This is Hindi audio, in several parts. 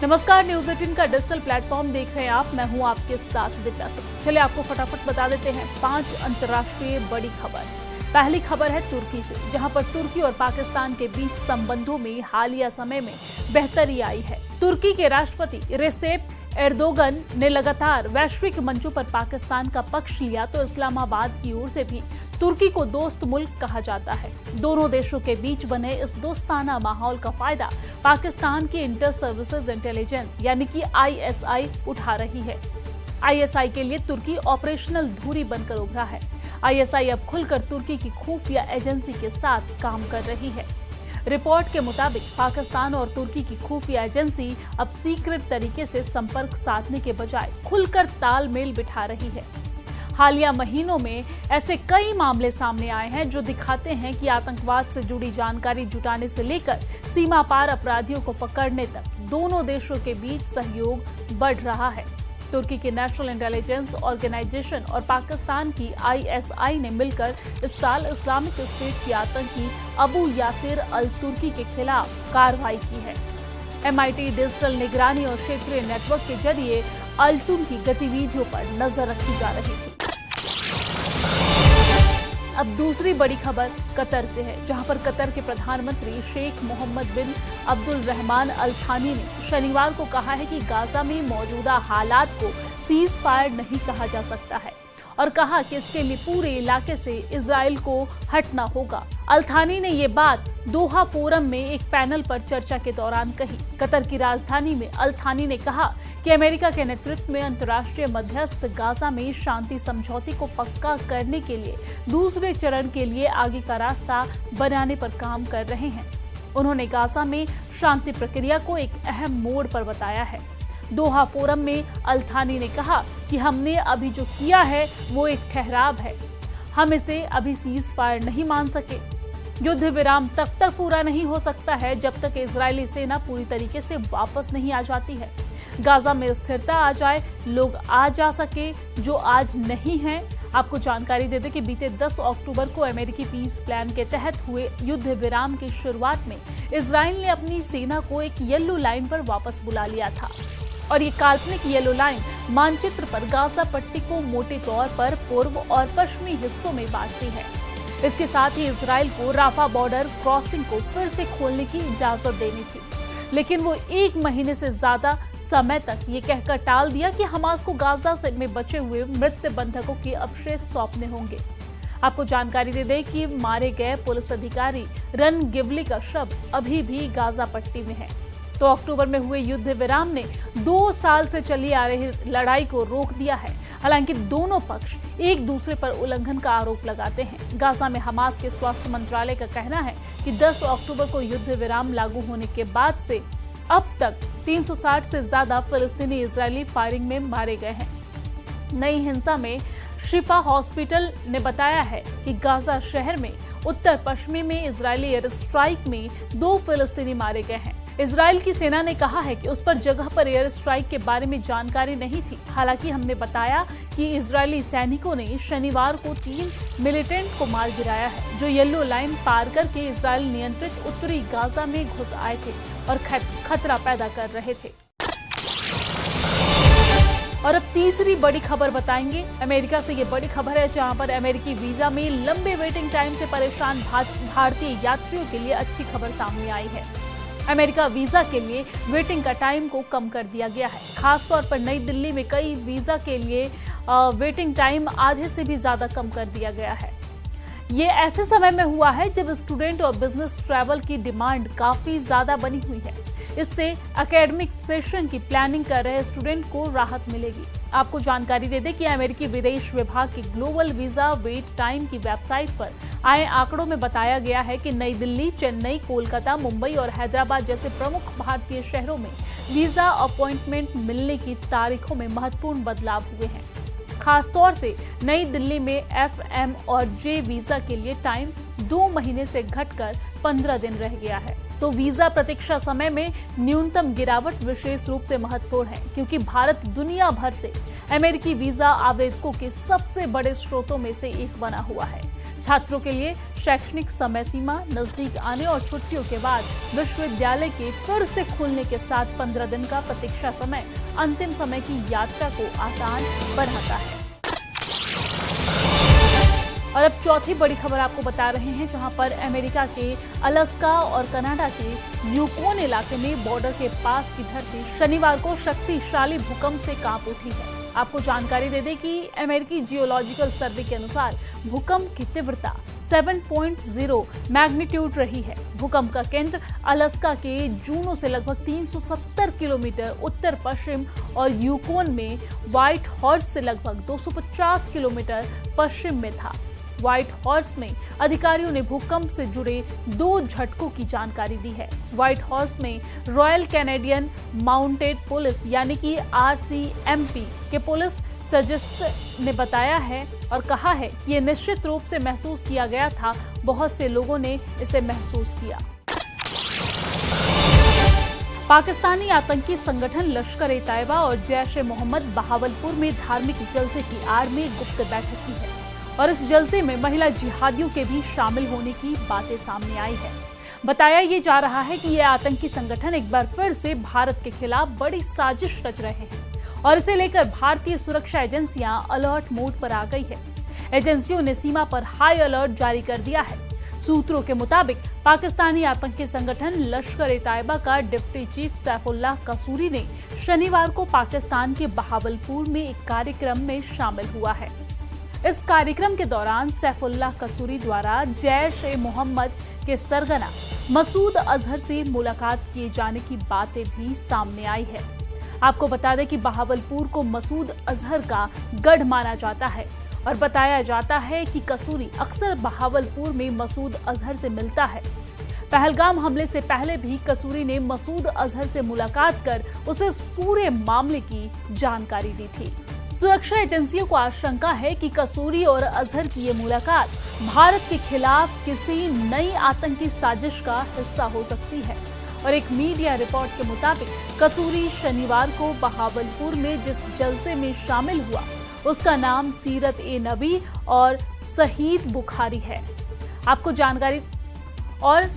नमस्कार, न्यूज 18 का डिजिटल प्लेटफॉर्म देख रहे हैं आप। मैं हूं आपके साथ दिव्या सिंह। चलिए आपको फटाफट बता देते हैं 5 अंतर्राष्ट्रीय बड़ी खबर। पहली खबर है तुर्की से, जहां पर तुर्की और पाकिस्तान के बीच संबंधों में हालिया समय में बेहतरी आई है। तुर्की के राष्ट्रपति रेसेप एर्दोगन ने लगातार वैश्विक मंचों पर पाकिस्तान का पक्ष लिया, तो इस्लामाबाद की ओर से भी तुर्की को दोस्त मुल्क कहा जाता है। दोनों देशों के बीच बने इस दोस्ताना माहौल का फायदा पाकिस्तान की इंटर सर्विसेज इंटेलिजेंस यानी कि ISI उठा रही है। ISI के लिए तुर्की ऑपरेशनल धुरी बनकर उभरा है। ISI अब खुलकर तुर्की की खुफिया एजेंसी के साथ काम कर रही है। रिपोर्ट के मुताबिक पाकिस्तान और तुर्की की खुफिया एजेंसी अब सीक्रेट तरीके से संपर्क साधने के बजाय खुलकर तालमेल बिठा रही है। हालिया महीनों में ऐसे कई मामले सामने आए हैं जो दिखाते हैं कि आतंकवाद से जुड़ी जानकारी जुटाने से लेकर सीमा पार अपराधियों को पकड़ने तक दोनों देशों के बीच सहयोग बढ़ रहा है। तुर्की की नेशनल इंटेलिजेंस ऑर्गेनाइजेशन और पाकिस्तान की ISI ने मिलकर इस साल इस्लामिक स्टेट की आतंकी अबू यासिर अल तुर्की के खिलाफ कार्रवाई की है। MIT डिजिटल निगरानी और क्षेत्रीय नेटवर्क के जरिए अल तुर्की गतिविधियों पर नजर रखी जा रही थी। अब दूसरी बड़ी खबर कतर से है, जहां पर कतर के प्रधानमंत्री शेख मोहम्मद बिन अब्दुल रहमान अल थानी ने शनिवार को कहा है कि गाजा में मौजूदा हालात को सीज फायर नहीं कहा जा सकता है और कहा कि इसके लिए पूरे इलाके से इजराइल को हटना होगा। अल थानी ने ये बात दोहा फोरम में एक पैनल पर चर्चा के दौरान कही। कतर की राजधानी में अल थानी ने कहा कि अमेरिका के नेतृत्व में अंतर्राष्ट्रीय मध्यस्थ गाजा में शांति समझौते को पक्का करने के लिए दूसरे चरण के लिए आगे का रास्ता बनाने पर काम कर रहे हैं। उन्होंने गाजा में शांति प्रक्रिया को एक अहम मोड़ पर बताया है। दोहा फोरम में अल थानी ने कहा कि हमने अभी जो किया है वो एक ठहराव है। हम इसे अभी सीज फायर नहीं मान सके। युद्ध विराम तब तक पूरा नहीं हो सकता है जब तक इजरायली सेना पूरी तरीके से वापस नहीं आ जाती है। गाजा में स्थिरता आ जाए, लोग आ जा सके जो आज नहीं है। आपको जानकारी दे दें कि बीते 10 अक्टूबर को अमेरिकी पीस प्लान के तहत हुए युद्ध विराम की शुरुआत में इजराइल ने अपनी सेना को एक येलो लाइन पर वापस बुला लिया था और ये काल्पनिक येलो लाइन मानचित्र पर गाजा पट्टी को मोटे तौर पर पूर्व और पश्चिमी हिस्सों में बांटती है। इसके साथ ही इजराइल को राफा बॉर्डर क्रॉसिंग को फिर से खोलने की इजाजत देनी थी, लेकिन वो 1 महीने से ज्यादा समय तक ये कहकर टाल दिया कि हमास को गाजा से में बचे हुए मृत बंधकों के अवशेष सौंपने होंगे। आपको जानकारी दे दें कि मारे गए पुलिस अधिकारी रन गिबली का शव अभी भी गाजा पट्टी में है। तो अक्टूबर में हुए युद्ध विराम ने 2 साल से चली आ रही लड़ाई को रोक दिया है। हालांकि दोनों पक्ष एक दूसरे पर उल्लंघन का आरोप लगाते हैं। गाजा में हमास के स्वास्थ्य मंत्रालय का कहना है कि 10 अक्टूबर को युद्ध विराम लागू होने के बाद से अब तक 360 से ज्यादा फिलिस्तीनी इजरायली फायरिंग में मारे गए हैं। नई हिंसा में शिफा हॉस्पिटल ने बताया है कि गाजा शहर में उत्तर पश्चिमी में इजरायली एयर स्ट्राइक में 2 फिलिस्तीनी मारे गए हैं। इजराइल की सेना ने कहा है कि उस पर जगह पर एयर स्ट्राइक के बारे में जानकारी नहीं थी। हालांकि हमने बताया कि इजरायली सैनिकों ने शनिवार को 3 मिलिटेंट को मार गिराया है, जो येलो लाइन पार करके इजराइल नियंत्रित उत्तरी गाजा में घुस आए थे और खतरा पैदा कर रहे थे। और अब तीसरी बड़ी खबर बताएंगे। अमेरिका से ये बड़ी खबर है, जहां पर अमेरिकी वीजा में लंबे वेटिंग टाइम से परेशान भारतीय यात्रियों के लिए अच्छी खबर सामने आई है। अमेरिका वीजा के लिए वेटिंग का टाइम को कम कर दिया गया है। खासतौर पर नई दिल्ली में कई वीजा के लिए वेटिंग टाइम आधे से भी ज्यादा कम कर दिया गया है। ये ऐसे समय में हुआ है जब स्टूडेंट और बिजनेस ट्रैवल की डिमांड काफी ज्यादा बनी हुई है। इससे एकेडमिक सेशन की प्लानिंग कर रहे स्टूडेंट को राहत मिलेगी। आपको जानकारी दे दें कि अमेरिकी विदेश विभाग की ग्लोबल वीजा वेट टाइम की वेबसाइट पर आए आंकड़ों में बताया गया है कि नई दिल्ली, चेन्नई, कोलकाता, मुंबई और हैदराबाद जैसे प्रमुख भारतीय शहरों में वीजा अपॉइंटमेंट मिलने की तारीखों में महत्वपूर्ण बदलाव हुए हैं। खासतौर से नई दिल्ली में FM और J वीजा के लिए टाइम 2 महीने से घटकर 15 दिन रह गया है। तो वीजा प्रतीक्षा समय में न्यूनतम गिरावट विशेष रूप से महत्वपूर्ण है, क्योंकि भारत दुनिया भर से अमेरिकी वीजा आवेदकों के सबसे बड़े स्रोतों में से एक बना हुआ है। छात्रों के लिए शैक्षणिक समय सीमा नजदीक आने और छुट्टियों के बाद विश्वविद्यालय के फिर से खुलने के साथ 15 दिन का प्रतीक्षा समय अंतिम समय की यात्रा को आसान बनाता है। और अब चौथी बड़ी खबर आपको बता रहे हैं, जहां पर अमेरिका के अलास्का और कनाडा के यूकोन इलाके में बॉर्डर के पास की धरती शनिवार को शक्तिशाली भूकंप से कांप उठी है। आपको जानकारी दे दें कि अमेरिकी जियोलॉजिकल सर्वे के अनुसार भूकंप की तीव्रता 7.0 मैग्नीट्यूड रही है। भूकंप का केंद्र अलास्का के जूनो से लगभग 370 किलोमीटर उत्तर पश्चिम और यूकोन में व्हाइट हॉर्स से लगभग 250 किलोमीटर पश्चिम में था। व्हाइट हॉर्स में अधिकारियों ने भूकंप से जुड़े 2 झटकों की जानकारी दी है। व्हाइट हॉर्स में रॉयल कैनेडियन माउंटेड पुलिस यानी कि RCMP के पुलिस सर्जन ने बताया है और कहा है कि ये निश्चित रूप से महसूस किया गया था। बहुत से लोगों ने इसे महसूस किया। पाकिस्तानी आतंकी संगठन लश्कर-ए-तैयबा और जैश-ए-मोहम्मद बहावलपुर में धार्मिक जलसे की आड़ में गुप्त बैठक की है और इस जलसे में महिला जिहादियों के भी शामिल होने की बातें सामने आई है। बताया ये जा रहा है कि ये आतंकी संगठन एक बार फिर से भारत के खिलाफ बड़ी साजिश रच रहे हैं और इसे लेकर भारतीय सुरक्षा एजेंसियां अलर्ट मोड पर आ गई है। एजेंसियों ने सीमा पर हाई अलर्ट जारी कर दिया है। सूत्रों के मुताबिक पाकिस्तानी आतंकी संगठन लश्कर-ए-तैयबा का डिप्टी चीफ सैफुल्लाह कसूरी ने शनिवार को पाकिस्तान के बहावलपुर में एक कार्यक्रम में शामिल हुआ है। इस कार्यक्रम के दौरान सैफुल्लाह कसूरी द्वारा जैश-ए-मोहम्मद के सरगना मसूद अजहर से मुलाकात किए जाने की बातें भी सामने आई है। आपको बता दें कि बहावलपुर को मसूद अजहर का गढ़ माना जाता है और बताया जाता है कि कसूरी अक्सर बहावलपुर में मसूद अजहर से मिलता है। पहलगाम हमले से पहले भी कसूरी ने मसूद अजहर से मुलाकात कर उसे इस पूरे मामले की जानकारी दी थी। सुरक्षा एजेंसियों को आशंका है कि कसूरी और अजहर की ये मुलाकात भारत के खिलाफ किसी नई आतंकी साजिश का हिस्सा हो सकती है और एक मीडिया रिपोर्ट के मुताबिक कसूरी शनिवार को बहावलपुर में जिस जलसे में शामिल हुआ उसका नाम सीरत-ए-नबी और शहीद बुखारी है। आपको जानकारी और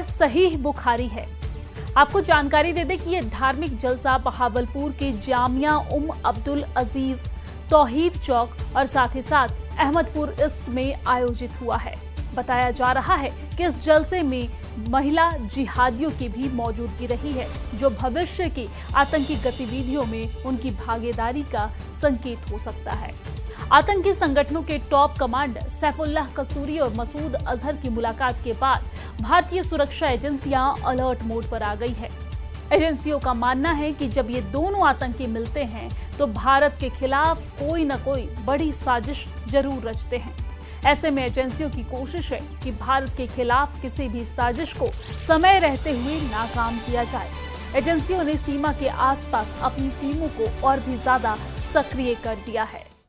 सहीह बुखारी है। आपको जानकारी दे दें कि यह धार्मिक जलसा बहावलपुर के जामिया अब्दुल अजीज, तौहीद चौक और साथ ही साथ अहमदपुर ईस्ट में आयोजित हुआ है। बताया जा रहा है कि इस जलसे में महिला जिहादियों की भी मौजूदगी रही है, जो भविष्य की आतंकी गतिविधियों में उनकी भागीदारी का संकेत हो सकता है। आतंकी संगठनों के टॉप कमांडर सैफुल्लाह कसूरी और मसूद अजहर की मुलाकात के बाद भारतीय सुरक्षा एजेंसियां अलर्ट मोड पर आ गई है। एजेंसियों का मानना है कि जब ये दोनों आतंकी मिलते हैं तो भारत के खिलाफ कोई न कोई बड़ी साजिश जरूर रचते हैं। ऐसे में एजेंसियों की कोशिश है कि भारत के खिलाफ किसी भी साजिश को समय रहते हुए नाकाम किया जाए। एजेंसियों ने सीमा के आसपास अपनी टीमों को और भी ज्यादा सक्रिय कर दिया है।